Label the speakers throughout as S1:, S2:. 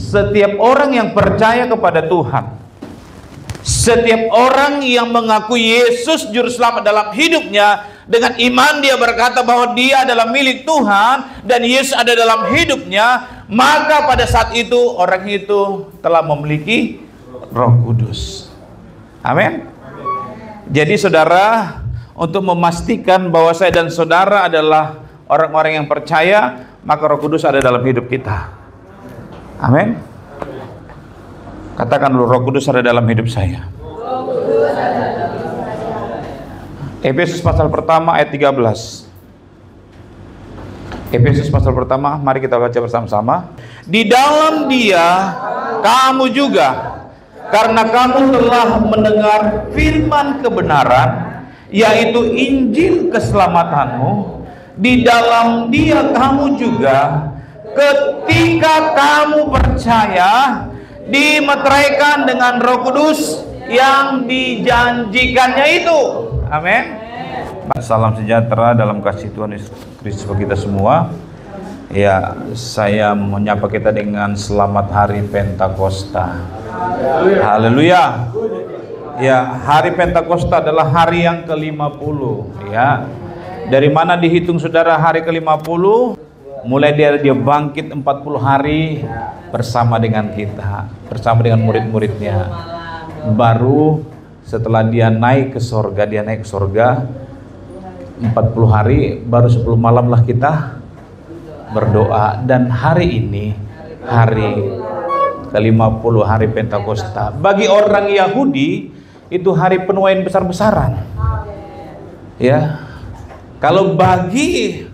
S1: setiap orang yang percaya kepada Tuhan, setiap orang yang mengaku Yesus juru selamat dalam hidupnya, dengan iman dia berkata bahwa dia adalah milik Tuhan dan Yesus ada dalam hidupnya, maka pada saat itu orang itu telah memiliki Roh Kudus. Amin. Jadi saudara, untuk memastikan bahwa saya dan saudara adalah orang-orang yang percaya, maka Roh Kudus ada dalam hidup kita. Amin. Katakan dulu, Roh Kudus ada dalam hidup saya. Efesus pasal pertama ayat 13. Efesus pasal pertama, mari kita baca bersama-sama. Di dalam Dia kamu juga, karena kamu telah mendengar firman kebenaran, yaitu Injil keselamatanmu. Di dalam Dia kamu juga, ketika kamu percaya, dimeteraikan dengan Roh Kudus yang dijanjikannya itu. Amin. Salam sejahtera dalam kasih Tuhan Yesus Kristus bagi kita semua. Ya, saya menyapa kita dengan selamat hari Pentakosta. Haleluya. Ya, hari Pentakosta adalah hari yang ke-50 ya. Dari mana dihitung saudara hari ke-50? Mulai dia bangkit 40 hari bersama dengan kita, bersama dengan murid-muridnya. Baru setelah dia naik ke sorga, 40 hari, baru 10 malam lah kita berdoa. Dan hari ini, hari ke-50, hari Pentakosta. Bagi orang Yahudi, itu hari penuaian besar-besaran. Ya, kalau bagi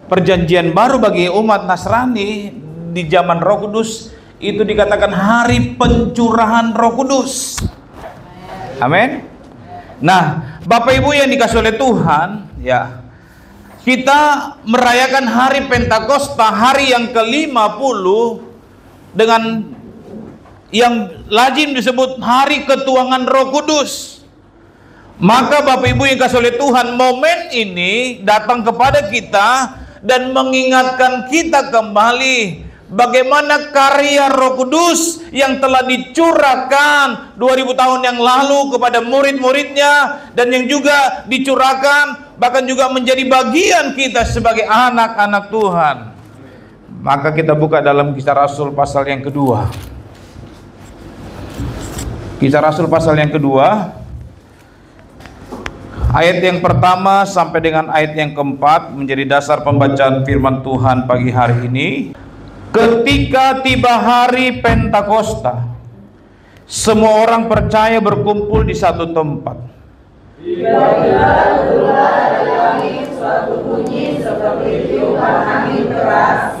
S1: perjanjian baru, bagi umat Nasrani di zaman Roh Kudus, itu dikatakan hari pencurahan Roh Kudus. Amin. Nah, Bapak Ibu yang dikasihi oleh Tuhan, ya, kita merayakan hari Pentakosta, hari yang ke-50, dengan yang lazim disebut hari ketuangan Roh Kudus. Maka Bapak Ibu yang dikasihi oleh Tuhan, momen ini datang kepada kita dan mengingatkan kita kembali bagaimana karya Roh Kudus yang telah dicurahkan 2000 tahun yang lalu kepada murid-muridnya, dan yang juga dicurahkan bahkan juga menjadi bagian kita sebagai anak-anak Tuhan. Maka kita buka dalam Kisah Rasul pasal yang kedua. Kisah Rasul pasal yang kedua, ayat yang pertama sampai dengan ayat yang keempat menjadi dasar pembacaan firman Tuhan pagi hari ini. Ketika tiba hari Pentakosta, semua orang percaya berkumpul di satu tempat.
S2: Tiba-tiba turunlah dari langit suatu bunyi seperti tiupan angin keras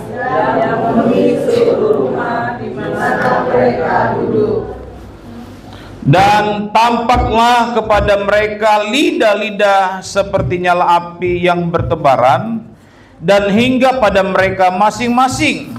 S2: yang memenuhi seluruh rumah di mana mereka duduk.
S1: Dan tampaklah kepada mereka lidah-lidah seperti nyala api yang bertebaran, dan hingga pada mereka masing-masing.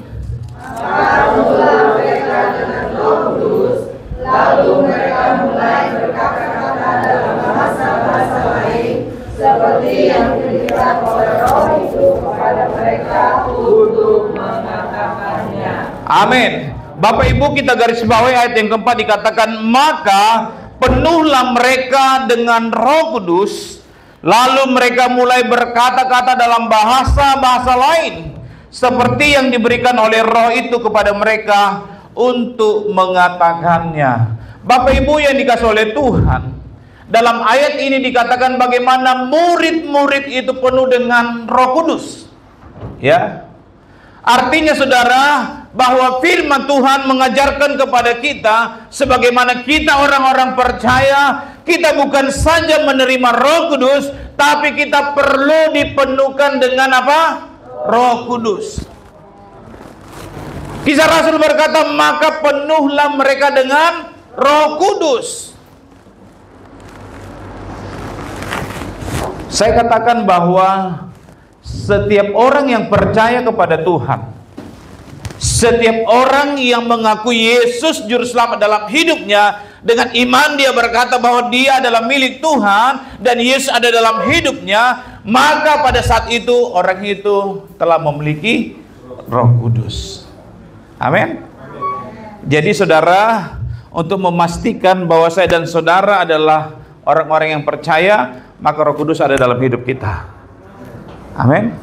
S2: Turunlah mereka dengan Roh Kudus, lalu mereka mulai berkata-kata dalam bahasa-bahasa lain, seperti yang diberikan oleh Roh itu kepada mereka untuk mengatakannya.
S1: Amin. Bapak Ibu, kita garis bawahi ayat yang keempat, dikatakan maka penuhlah mereka dengan Roh Kudus, lalu mereka mulai berkata-kata dalam bahasa-bahasa lain, seperti yang diberikan oleh Roh itu kepada mereka untuk mengatakannya. Bapak Ibu yang dikasihi oleh Tuhan, dalam ayat ini dikatakan bagaimana murid-murid itu penuh dengan Roh Kudus. Ya, artinya saudara, bahwa firman Tuhan mengajarkan kepada kita, sebagaimana kita orang-orang percaya, kita bukan saja menerima Roh Kudus, tapi kita perlu dipenuhkan dengan apa? Roh Kudus. Kisah Rasul berkata, maka penuhlah mereka dengan Roh Kudus. Saya katakan bahwa setiap orang yang percaya kepada Tuhan, setiap orang yang mengaku Yesus juru selamat dalam hidupnya, dengan iman dia berkata bahwa dia adalah milik Tuhan dan Yesus ada dalam hidupnya, maka pada saat itu orang itu telah memiliki Roh Kudus. Amin. Jadi saudara, untuk memastikan bahwa saya dan saudara adalah orang-orang yang percaya, maka Roh Kudus ada dalam hidup kita. Amin.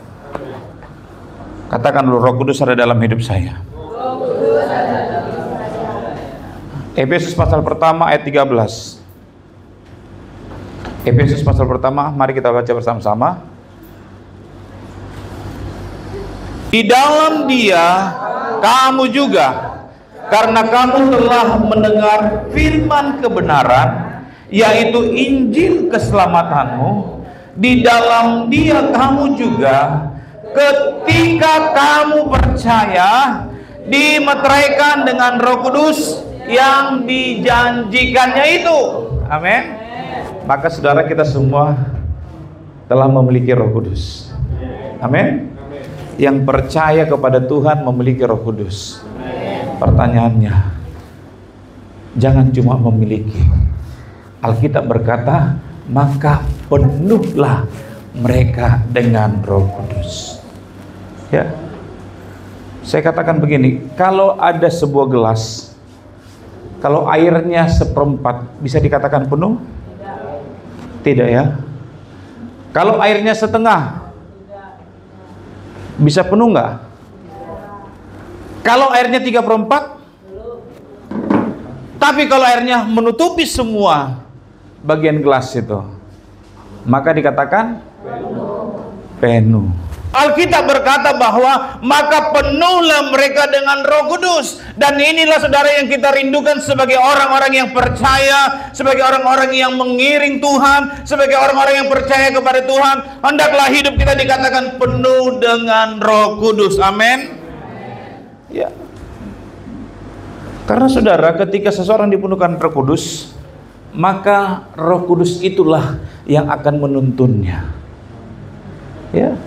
S1: Katakan dulu, Roh Kudus ada dalam hidup saya. Efesus pasal pertama ayat 13. Efesus pasal pertama, mari kita baca bersama-sama. Di dalam Dia kamu juga, karena kamu telah mendengar firman kebenaran, yaitu Injil keselamatanmu. Di dalam Dia kamu juga, ketika kamu percaya, dimeteraikan dengan Roh Kudus yang dijanjikannya itu. Amin. Maka saudara, kita semua telah memiliki Roh Kudus. Amin. Yang percaya kepada Tuhan memiliki Roh Kudus. Pertanyaannya, jangan cuma memiliki. Alkitab berkata, maka penuhlah mereka dengan Roh Kudus. Ya. Saya katakan begini, kalau ada sebuah gelas, kalau airnya seperempat, bisa dikatakan penuh? Tidak ya. Kalau airnya setengah, bisa penuh nggak? Kalau airnya 3/4, tapi kalau airnya menutupi semua bagian gelas itu, maka dikatakan penuh. Alkitab berkata bahwa maka penuhlah mereka dengan Roh Kudus. Dan inilah saudara yang kita rindukan sebagai orang-orang yang percaya, sebagai orang-orang yang mengiring Tuhan, sebagai orang-orang yang percaya kepada Tuhan. Hendaklah hidup kita dikatakan penuh dengan Roh Kudus. Amin. Ya. Karena saudara, ketika seseorang dipenuhkan Roh Kudus, maka Roh Kudus itulah yang akan menuntunnya. Ya.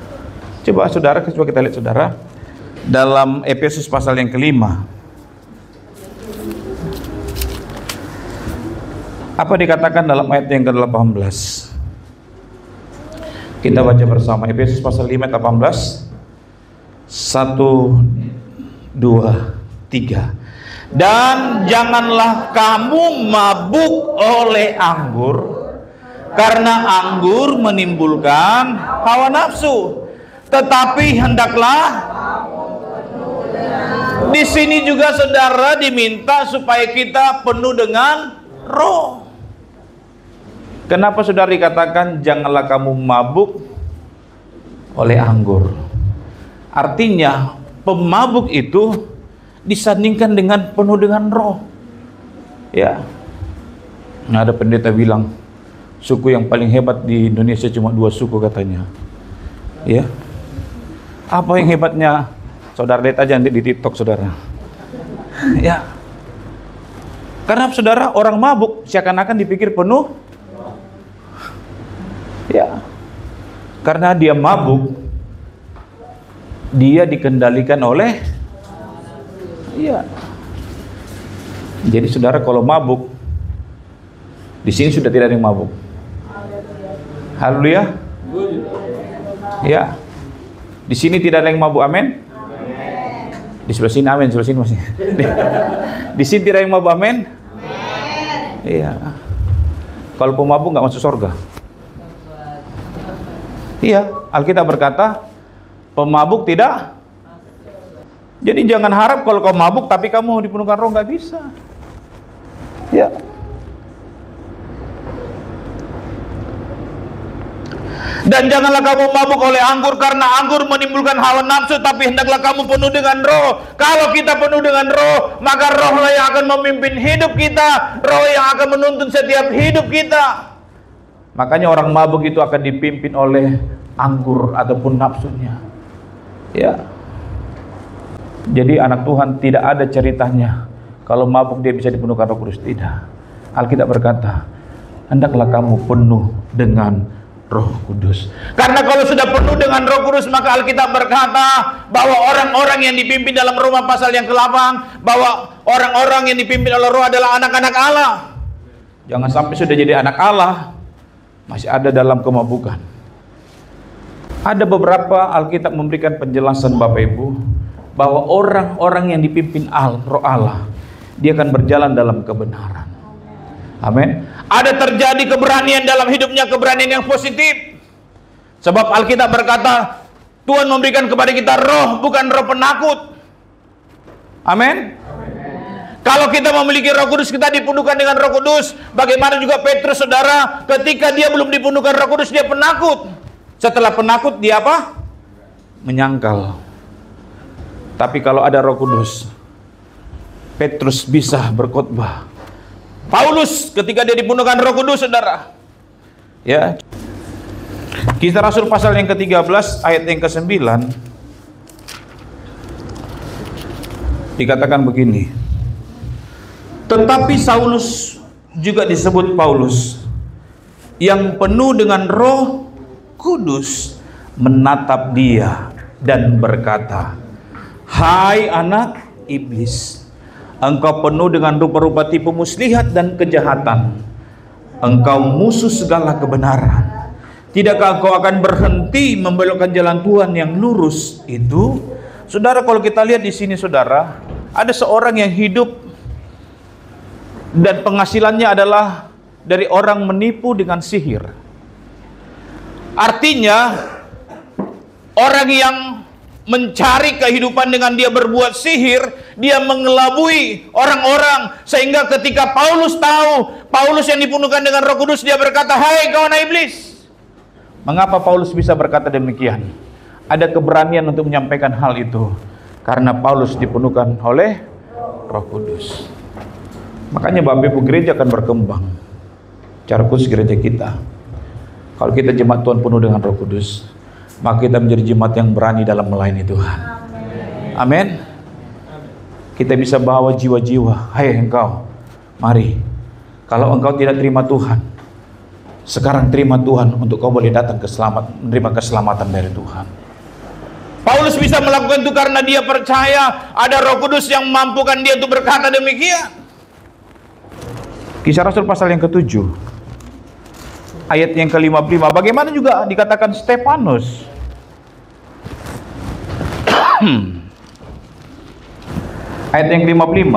S1: Coba saudara, coba kita lihat saudara, dalam Efesus pasal yang kelima. Apa dikatakan dalam ayat yang ke-18? Kita baca bersama Efesus pasal 5 ayat 18. 1, 2, 3. Dan janganlah kamu mabuk oleh anggur, karena anggur menimbulkan hawa nafsu. Tetapi hendaklah, di sini juga saudara diminta supaya kita penuh dengan Roh. Kenapa saudara dikatakan janganlah kamu mabuk oleh anggur? Artinya pemabuk itu disandingkan dengan penuh dengan Roh. Ya. Nah, ada pendeta bilang suku yang paling hebat di Indonesia cuma 2 suku katanya. Ya. Apa yang hebatnya? Saudara lihat aja di TikTok saudara. Ya. Karena saudara, orang mabuk seakan-akan dipikir penuh. Ya. Karena dia mabuk, dia dikendalikan oleh, iya. Jadi saudara, kalau mabuk, di sini sudah tidak ada yang mabuk. Haleluya. Ya. Di sini tidak ada yang mabuk, amin. Di sebelah sini amin, sebelah sini masih. Di sini tidak ada yang mabuk, amin. Iya. Kalau pemabuk nggak masuk surga. Iya, Alkitab berkata pemabuk tidak. Jadi jangan harap kalau kau mabuk tapi kamu dipenuhkan Roh, nggak bisa. Ya. Dan janganlah kamu mabuk oleh anggur, karena anggur menimbulkan hawa nafsu, tapi hendaklah kamu penuh dengan Roh. Kalau kita penuh dengan Roh, maka Rohlah yang akan memimpin hidup kita, Roh yang akan menuntun setiap hidup kita. Makanya orang mabuk itu akan dipimpin oleh anggur ataupun nafsunya. Ya. Jadi anak Tuhan tidak ada ceritanya kalau mabuk dia bisa dipenuhkan Roh Kudus, tidak. Alkitab berkata, hendaklah kamu penuh dengan Roh Kudus. Karena kalau sudah penuh dengan Roh Kudus, maka Alkitab berkata bahwa orang-orang yang dipimpin dalam Roma pasal yang ke-8, bahwa orang-orang yang dipimpin oleh Roh adalah anak-anak Allah. Jangan sampai sudah jadi anak Allah masih ada dalam kemabukan. Ada beberapa Alkitab memberikan penjelasan Bapak Ibu bahwa orang-orang yang dipimpin Roh Allah dia akan berjalan dalam kebenaran. Amin. Ada terjadi keberanian dalam hidupnya, keberanian yang positif. Sebab Alkitab berkata, Tuhan memberikan kepada kita roh, bukan roh penakut. Amin. Kalau kita memiliki Roh Kudus, kita dipenuhkan dengan Roh Kudus. Bagaimana juga Petrus, saudara, ketika dia belum dipenuhkan Roh Kudus, dia penakut. Setelah penakut, dia apa? Menyangkal. Tapi kalau ada Roh Kudus, Petrus bisa berkhotbah. Paulus ketika dia dipenuhkan Roh Kudus, saudara, ya. Kisah Rasul pasal yang ke-13 ayat yang ke-9 dikatakan begini. Tetapi Saulus, juga disebut Paulus, yang penuh dengan Roh Kudus, menatap dia dan berkata, "Hai anak iblis, engkau penuh dengan rupa-rupa tipu muslihat dan kejahatan. Engkau musuh segala kebenaran. Tidakkah engkau akan berhenti membelokkan jalan Tuhan yang lurus itu?" Saudara, kalau kita lihat di sini, saudara, ada seorang yang hidup dan penghasilannya adalah dari orang menipu dengan sihir. Artinya, orang yang mencari kehidupan dengan dia berbuat sihir, dia mengelabui orang-orang, sehingga ketika Paulus tahu, Paulus yang dipenuhkan dengan Roh Kudus, dia berkata, "Hai kawan iblis." Mengapa Paulus bisa berkata demikian? Ada keberanian untuk menyampaikan hal itu, karena Paulus dipenuhkan oleh Roh Kudus. Makanya Bapak Ibu, gereja akan berkembang. Cara khusus gereja kita, kalau kita jemaat Tuhan penuh dengan Roh Kudus, maka kita menjadi jemaat yang berani dalam melayani Tuhan. Amin. Kita bisa bawa jiwa-jiwa. Hai engkau, mari. Kalau engkau tidak terima Tuhan, sekarang terima Tuhan untuk kau boleh datang menerima keselamatan dari Tuhan. Paulus bisa melakukan itu karena dia percaya ada Roh Kudus yang memampukan dia untuk berkata demikian. Kisah Rasul pasal yang ke-7 ayat yang ke-55. Bagaimana juga dikatakan Stefanus. Ayat yang ke-55.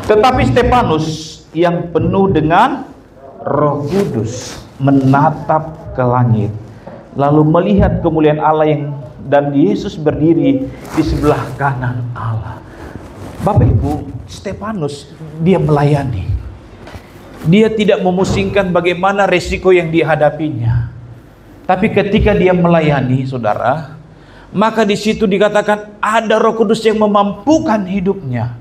S1: Tetapi Stefanus yang penuh dengan Roh Kudus menatap ke langit, lalu melihat kemuliaan Allah dan Yesus berdiri di sebelah kanan Allah. Bapak Ibu, Stefanus dia melayani. Dia tidak memusingkan bagaimana resiko yang dihadapinya. Tapi ketika dia melayani, saudara, maka di situ dikatakan ada Roh Kudus yang memampukan hidupnya.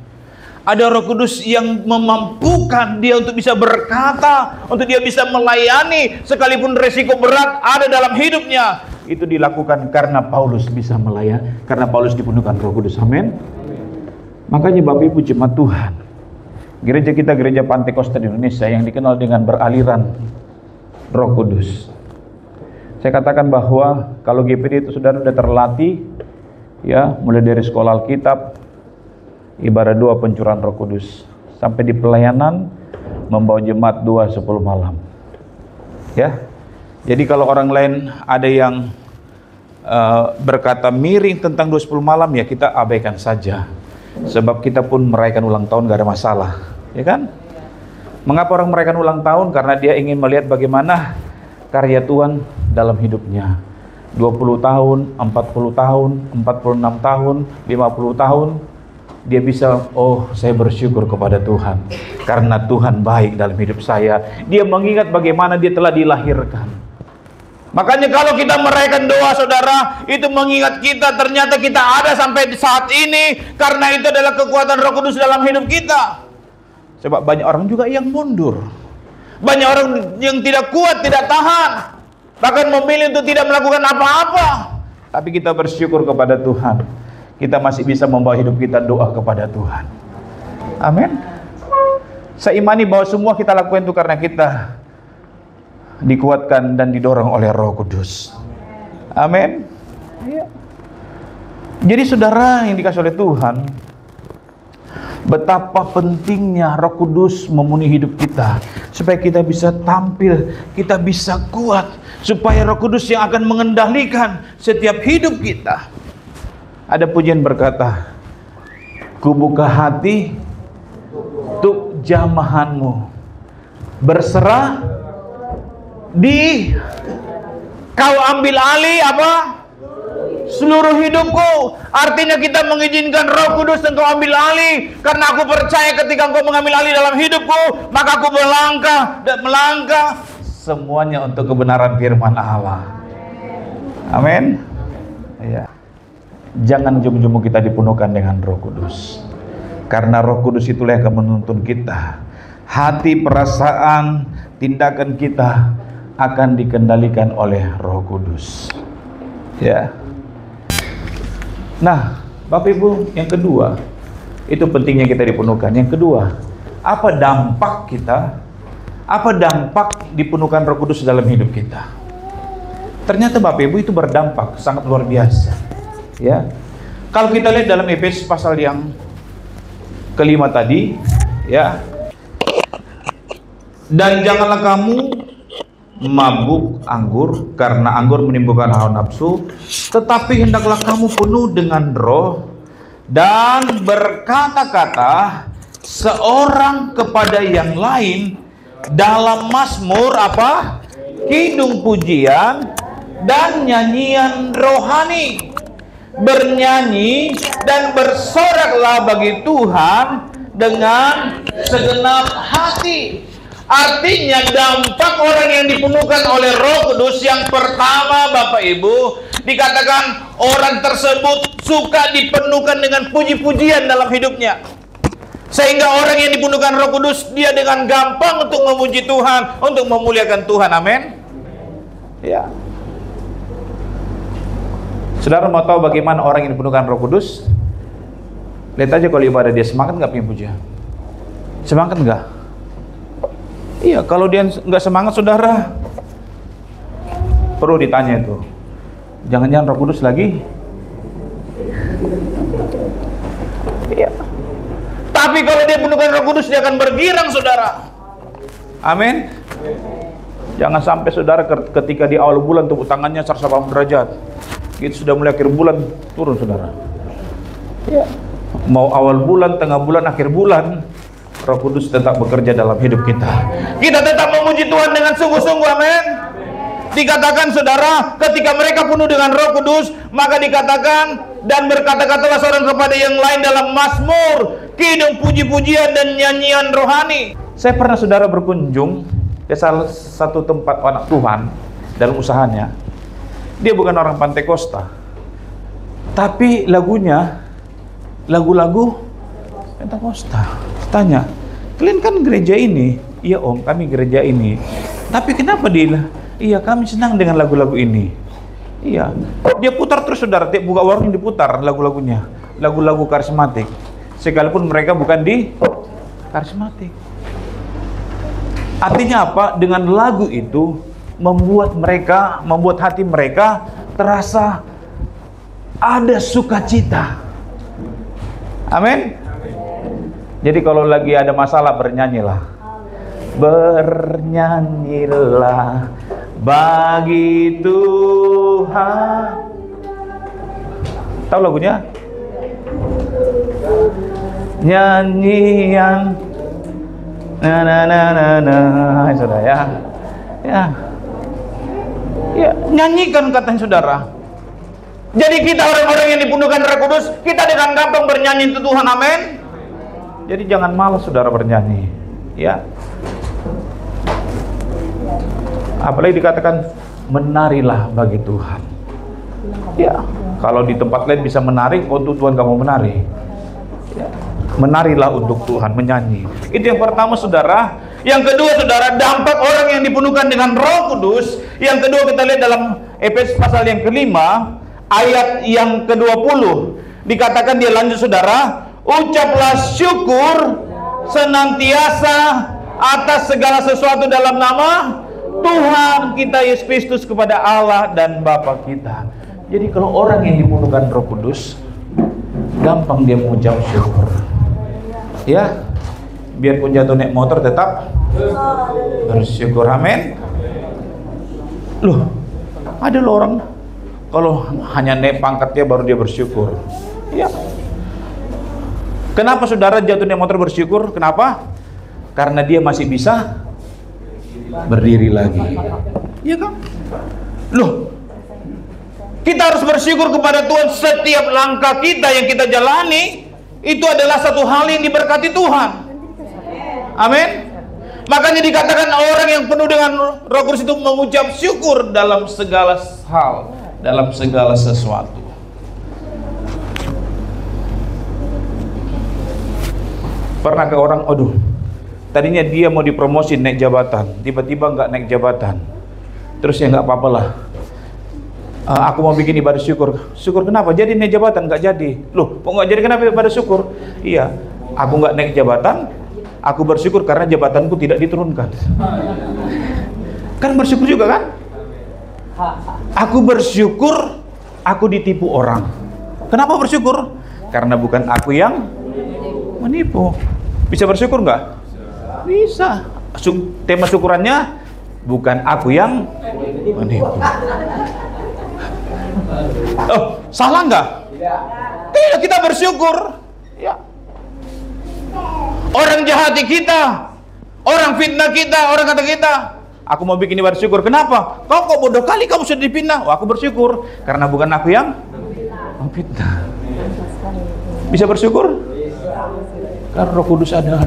S1: Ada Roh Kudus yang memampukan dia untuk bisa berkata, untuk dia bisa melayani sekalipun resiko berat ada dalam hidupnya. Itu dilakukan karena Paulus bisa melayani, karena Paulus dipenuhkan Roh Kudus. Amin. Makanya Bapak Ibu jemaat Tuhan, gereja kita, gereja Pantai Kosta di Indonesia yang dikenal dengan beraliran Roh Kudus. Saya katakan bahwa kalau GPD itu saudara sudah terlatih, ya, mulai dari sekolah Alkitab, ibadah 2 pencurahan Roh Kudus, sampai di pelayanan membawa jemaat 2:10 malam. Ya. Jadi kalau orang lain ada yang berkata miring tentang 2:10 malam, ya kita abaikan saja. Sebab kita pun merayakan ulang tahun gak ada masalah, ya kan? Mengapa orang merayakan ulang tahun? Karena dia ingin melihat bagaimana karya Tuhan dalam hidupnya. 20 tahun, 40 tahun, 46 tahun, 50 tahun, dia bisa, oh saya bersyukur kepada Tuhan karena Tuhan baik dalam hidup saya. Dia mengingat bagaimana dia telah dilahirkan. Makanya kalau kita merayakan doa, saudara, itu mengingat kita ternyata kita ada sampai saat ini karena itu adalah kekuatan Roh Kudus dalam hidup kita. Sebab banyak orang juga yang mundur, banyak orang yang tidak kuat, tidak tahan, bahkan memilih untuk tidak melakukan apa-apa. Tapi kita bersyukur kepada Tuhan, kita masih bisa membawa hidup kita doa kepada Tuhan. Amin. Saya imani bahwa semua kita lakukan itu karena kita dikuatkan dan didorong oleh Roh Kudus. Amin. Ya. Jadi saudara yang dikasih oleh Tuhan, betapa pentingnya Roh Kudus memenuhi hidup kita supaya kita bisa tampil, kita bisa kuat, supaya Roh Kudus yang akan mengendalikan setiap hidup kita. Ada pujian berkata, Kubuka hati untuk jamahanmu. Berserah di kau ambil alih apa? Seluruh hidupku. Artinya kita mengizinkan Roh Kudus engkau ambil alih. Karena aku percaya ketika engkau mengambil alih dalam hidupku, maka aku melangkah dan melangkah semuanya untuk kebenaran firman Allah. Amin. Ya. Jangan jum-jumu kita dipenuhkan dengan Roh Kudus. Karena Roh Kudus itulah yang akan menuntun kita. Hati, perasaan, tindakan kita akan dikendalikan oleh Roh Kudus. Ya. Nah, Bapak Ibu, yang kedua, itu pentingnya kita dipenuhkan. Yang kedua, apa dampak kita? Apa dampak dipenuhkan Roh Kudus dalam hidup kita? Ternyata Bapak Ibu itu berdampak sangat luar biasa. Ya. Kalau kita lihat dalam Efesus pasal yang kelima tadi, ya. Dan janganlah kamu mabuk anggur, karena anggur menimbulkan hawa nafsu, tetapi hendaklah kamu penuh dengan Roh dan berkata-kata seorang kepada yang lain dalam mazmur apa? Kidung pujian dan nyanyian rohani. Bernyanyi dan bersoraklah bagi Tuhan dengan segenap hati. Artinya dampak orang yang dipenuhkan oleh Roh Kudus yang pertama, Bapak Ibu, dikatakan orang tersebut suka dipenuhkan dengan puji-pujian dalam hidupnya. Sehingga orang yang dipenuhkan Roh Kudus, dia dengan gampang untuk memuji Tuhan, untuk memuliakan Tuhan. Amin. Ya. Saudara mau tahu bagaimana orang yang dipenuhkan Roh Kudus? Lihat aja kalau ibadah dia semangat nggak punya pujian? Semangat nggak? Iya, kalau dia nggak semangat, saudara, perlu ditanya itu. Jangan-jangan Roh Kudus lagi? Iya. Tapi kalau dia penuhkan Roh Kudus, dia akan bergirang, saudara. Amin. Jangan sampai saudara ketika di awal bulan tepuk tangannya 180 derajat. Itu sudah mulai akhir bulan turun, saudara. Ya. Mau awal bulan, tengah bulan, akhir bulan, Roh Kudus tetap bekerja dalam hidup kita. Kita tetap memuji Tuhan dengan sungguh-sungguh, amin. Dikatakan, saudara, ketika mereka penuh dengan Roh Kudus, maka dikatakan, dan berkata-katalah seorang kepada yang lain dalam mazmur, kidung, puji-pujian dan nyanyian rohani. Saya pernah, saudara, berkunjung ke salah satu tempat anak Tuhan dalam usahanya. Dia bukan orang Pantai Kosta, tapi lagunya lagu-lagu Pentakosta. Tanya, kalian kan gereja ini? Iya om, kami gereja ini. Tapi kenapa dia? Iya, kami senang dengan lagu-lagu ini. Iya, dia putar terus, saudara. Tiap buka warung diputar lagu-lagunya, lagu-lagu karismatik, sekalipun mereka bukan di karismatik. Artinya apa? Dengan lagu itu membuat hati mereka terasa ada sukacita. Amin. Jadi kalau lagi ada masalah, bernyanyilah. Bernyanyilah bagi Tuhan. Tahu lagunya? Nyanyian na saudara ya. Ya, nyanyikan katanya, saudara. Jadi kita orang-orang yang dipenuhkan Roh Kudus, kita dengan gampang bernyanyi untuk Tuhan, amin. Jadi jangan malas, saudara, bernyanyi, ya. Apalagi dikatakan menarilah bagi Tuhan. Ya, kalau di tempat lain bisa menari, untuk Tuhan kamu menari. Ya. Menarilah untuk Tuhan, menyanyi. Itu yang pertama, saudara. Yang kedua, saudara, dampak orang yang dipenuhkan dengan Roh Kudus. Yang kedua kita lihat dalam Efesus pasal yang kelima, ayat yang ke-20. Dikatakan dia lanjut, saudara, ucaplah syukur senantiasa atas segala sesuatu dalam nama Tuhan kita Yesus Kristus kepada Allah dan Bapa kita. Jadi kalau orang yang dipenuhkan Roh Kudus, gampang dia mengucap syukur. Ya, biarpun jatuh naik motor tetap bersyukur, amin. Loh, ada loh orang kalau hanya naik pangkatnya baru dia bersyukur. Ya. Kenapa saudara jatuh dari motor bersyukur? Kenapa? Karena dia masih bisa berdiri lagi. Iya kan? Loh, kita harus bersyukur kepada Tuhan setiap langkah kita yang kita jalani. Itu adalah satu hal yang diberkati Tuhan. Amin. Makanya dikatakan orang yang penuh dengan Roh Kudus itu mengucap syukur dalam segala hal, dalam segala sesuatu. Pernah ke orang, aduh, tadinya dia mau dipromosi naik jabatan, tiba-tiba nggak naik jabatan. Terus ya nggak apa-apa lah. Aku mau bikin ibadah syukur. Syukur kenapa? Jadi naik jabatan nggak jadi. Loh, kok nggak jadi? Kenapa ibadah syukur? Iya, aku nggak naik jabatan. Aku bersyukur karena jabatanku tidak diturunkan. Kan bersyukur juga kan? Aku bersyukur aku ditipu orang. Kenapa bersyukur? Karena bukan aku yang menipu. Bisa bersyukur nggak? Bisa. Tema syukurannya bukan aku yang menipu. Oh, salah nggak? Tidak, kita bersyukur. Ya. Orang jahati kita, orang fitnah kita, orang kata kita, aku mau bikin ibadah syukur. Kenapa? Kok bodoh kali kamu sudah dipitnah? Oh, aku bersyukur karena bukan aku yang memfitnah. Bisa bersyukur? Karena Roh Kudus ada.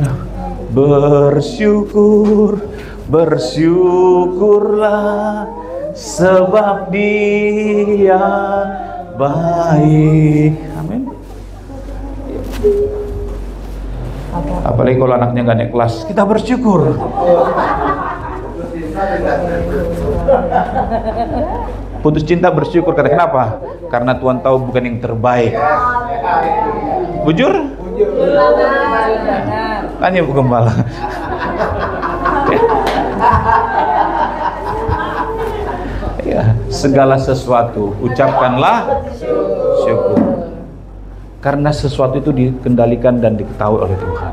S1: Bersyukur, bersyukurlah sebab Dia baik. Amin. Apalagi kalau anaknya nggak naik kelas, kita bersyukur. Putus cinta bersyukur, karena kenapa? Karena Tuhan tahu bukan yang terbaik. Bujur? Tanya Bu Gembala. Ya, segala sesuatu ucapkanlah syukur. Karena sesuatu itu dikendalikan dan diketahui oleh Tuhan.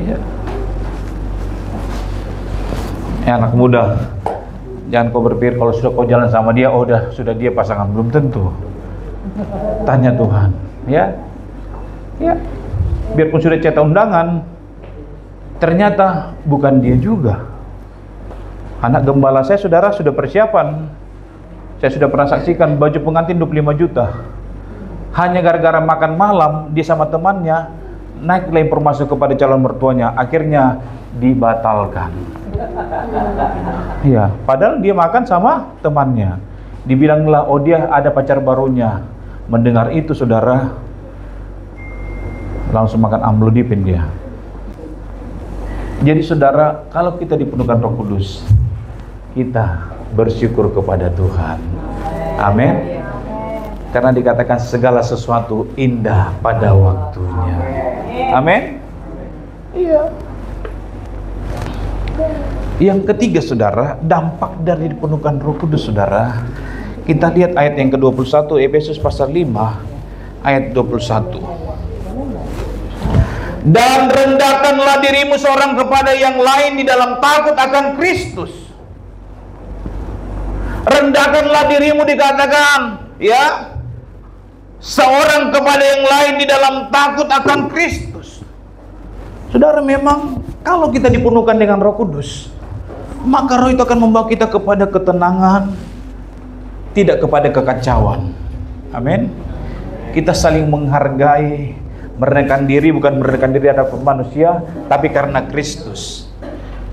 S1: Ya. Anak muda, jangan kau berpikir kalau sudah kau jalan sama dia, oh sudah dia pasangan. Belum tentu. Tanya Tuhan, ya. Ya. Biarpun sudah cetak undangan, ternyata bukan dia juga. Anak gembala saya, saudara, sudah persiapan. Saya sudah pernah saksikan baju pengantin 25 juta. Hanya gara-gara makan malam dia sama temannya, naiklah informasi kepada calon mertuanya, akhirnya dibatalkan. Iya, padahal dia makan sama temannya. Dibilanglah, oh dia ada pacar barunya. Mendengar itu saudara, langsung makan amlodipin dia. Jadi saudara, kalau kita dipenuhkan Roh Kudus, kita bersyukur kepada Tuhan. Amin. Karena dikatakan segala sesuatu indah pada waktunya. Amin. Iya. Yang ketiga saudara, dampak dari dipenuhkan Roh Kudus saudara. Kita lihat ayat yang ke-21, Efesus pasal 5 ayat 21. Dan rendahkanlah dirimu seorang kepada yang lain di dalam takut akan Kristus. Rendahkanlah dirimu dikatakan, ya, seorang kepada yang lain di dalam takut akan Kristus. Saudara, memang kalau kita dipenuhkan dengan Roh Kudus, maka Roh itu akan membawa kita kepada ketenangan, tidak kepada kekacauan. Amin. Kita saling menghargai, merendahkan diri, bukan merendahkan diri hadapan manusia, tapi karena Kristus.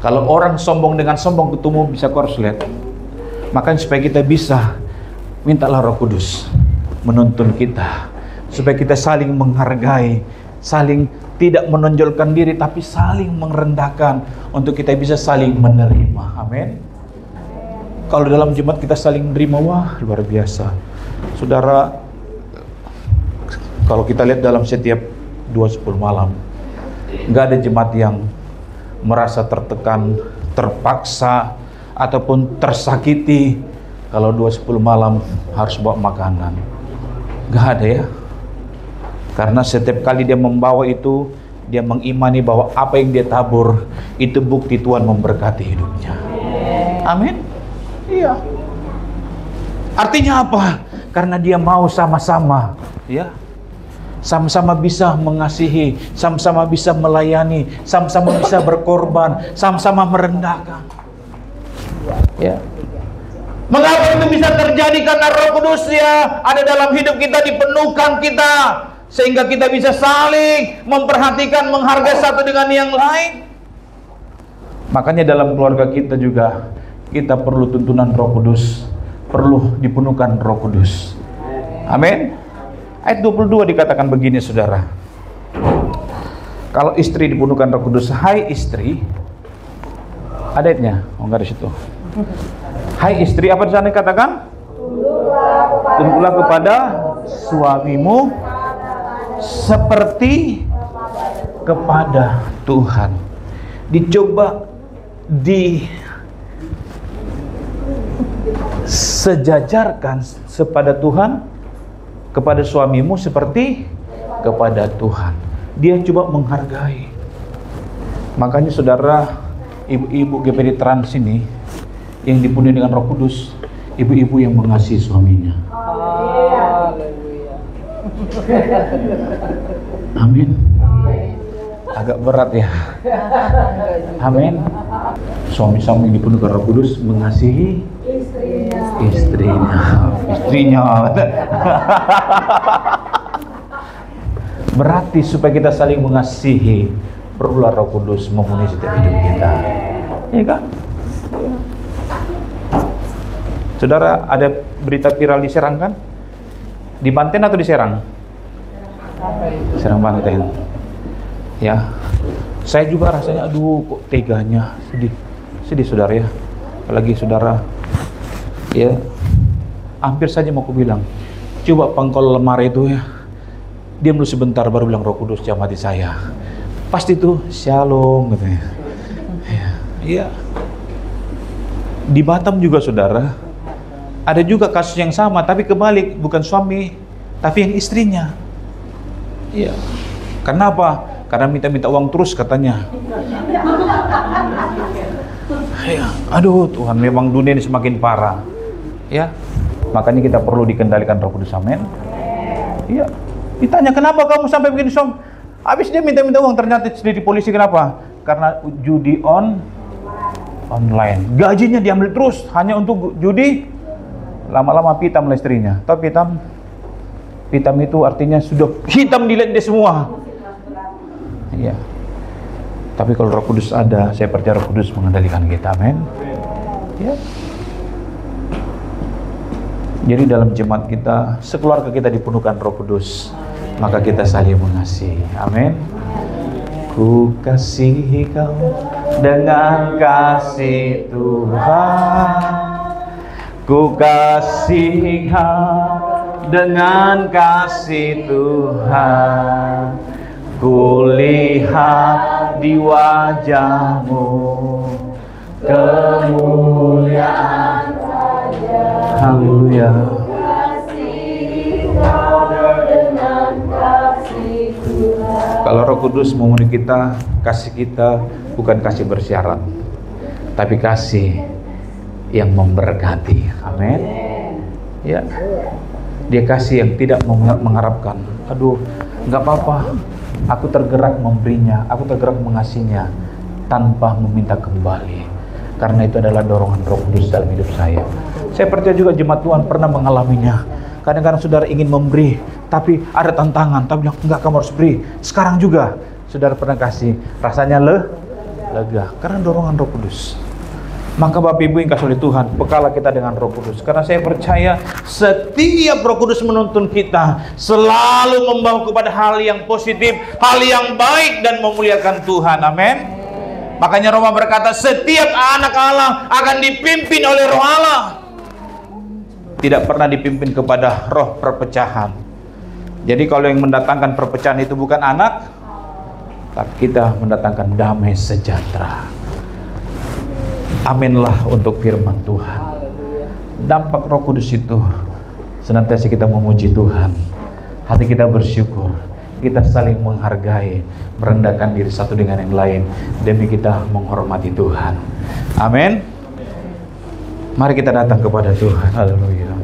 S1: Kalau orang sombong dengan sombong ketemu, bisa korslet. Makanya supaya kita bisa, mintalah Roh Kudus menuntun kita, supaya kita saling menghargai, saling tidak menonjolkan diri, tapi saling merendahkan, untuk kita bisa saling menerima. Amin. Kalau dalam jemaat kita saling menerima, wah luar biasa. Saudara, kalau kita lihat dalam setiap 2-10 malam, nggak ada jemaat yang merasa tertekan, terpaksa, ataupun tersakiti kalau 2-10 malam harus bawa makanan. Nggak ada ya. Karena setiap kali dia membawa itu, dia mengimani bahwa apa yang dia tabur itu bukti Tuhan memberkati hidupnya. Amin. Iya. Artinya apa? Karena dia mau sama-sama, ya. sama-sama bisa mengasihi, sama-sama bisa melayani, sama-sama bisa berkorban, sama-sama merendahkan. Ya. Mengapa itu bisa terjadi? Karena Roh Kudus ya ada dalam hidup kita, dipenuhkan kita, sehingga kita bisa saling memperhatikan, menghargai satu dengan yang lain. Makanya dalam keluarga kita juga kita perlu tuntunan Roh Kudus, perlu dipenuhkan Roh Kudus. Amin. Ayat 22 dikatakan begini, saudara. Kalau istri dipenuhkan Roh Kudus, hai istri, ada ayatnya? Oh, enggak di situ. Hai istri, apa di sana dikatakan? Tunduklah kepada suamimu seperti kepada Tuhan. Dicoba disejajarkan kepada Tuhan, kepada suamimu seperti kepada Tuhan. Dia coba menghargai. Makanya saudara, ibu-ibu GPD Trans ini yang dipenuhi dengan Roh Kudus, ibu-ibu yang mengasihi suaminya. Amin. Agak berat ya. Amin. Suami-suami yang dipenuhi dengan Roh Kudus mengasihi istrinya. Berarti supaya kita saling mengasihi, perlulah Roh Kudus memenuhi setiap hidup kita. Iya kan? Saudara, ada berita viral di Serang kan? Di Banten atau di Serang? Serang Banten. Ya, saya juga rasanya aduh kok teganya, sedih saudara ya. Apalagi saudara, ya hampir saja mau aku bilang, coba pengkol lemari itu ya, diam dulu sebentar baru bilang Roh Kudus jamati saya. Pasti itu shalom katanya. Iya. Di Batam juga saudara, ada juga kasus yang sama, tapi kebalik, bukan suami, tapi yang istrinya. Iya. Kenapa? Karena minta uang terus katanya. Ya, aduh Tuhan, memang dunia ini semakin parah. Ya, makanya kita perlu dikendalikan Roh Kudus, amin. Iya. Ditanya kenapa kamu sampai begini som? Habis dia minta uang, ternyata di polisi, kenapa? Karena judi online. Gajinya diambil terus hanya untuk judi. Lama-lama pitam lah istrinya. Tapi pitam itu artinya sudah hitam dilihat dia semua. Iya. Tapi kalau Roh Kudus ada, saya percaya Roh Kudus mengendalikan kita, amin. Ya. Jadi dalam jemaat kita, sekeluarga kita dipenuhkan Roh Kudus, maka kita saling mengasihi, amin. Ku kasihi kau dengan kasih Tuhan, ku kasihi kau dengan kasih Tuhan, ku lihat di wajahmu kemuliaan. Haleluya. Kalau Roh Kudus memenuhi kita, kasih kita bukan kasih bersyarat, tapi kasih yang memberkati. Amin. Ya. Dia kasih yang tidak mengharapkan. Aduh, nggak apa-apa. Aku tergerak memberinya, aku tergerak mengasihinya tanpa meminta kembali. Karena itu adalah dorongan Roh Kudus dalam hidup saya. Saya percaya juga jemaat Tuhan pernah mengalaminya. Kadang-kadang saudara ingin memberi, tapi ada tantangan, tapi bilang, enggak, kamu harus beri. Sekarang juga, saudara pernah kasih, rasanya lega, karena dorongan Roh Kudus. Maka Bapak Ibu yang kasih oleh Tuhan, bekalah kita dengan Roh Kudus. Karena saya percaya setiap Roh Kudus menuntun kita selalu membawa kepada hal yang positif, hal yang baik dan memuliakan Tuhan. Amin. Makanya Roma berkata, setiap anak Allah akan dipimpin oleh Roh Allah. Tidak pernah dipimpin kepada roh perpecahan. Jadi kalau yang mendatangkan perpecahan itu bukan anak, tapi kita mendatangkan damai sejahtera. Aminlah untuk firman Tuhan. Dampak Roh Kudus itu senantiasa kita memuji Tuhan, hati kita bersyukur, kita saling menghargai, merendahkan diri satu dengan yang lain demi kita menghormati Tuhan. Amin. Mari kita datang kepada Tuhan. Haleluya.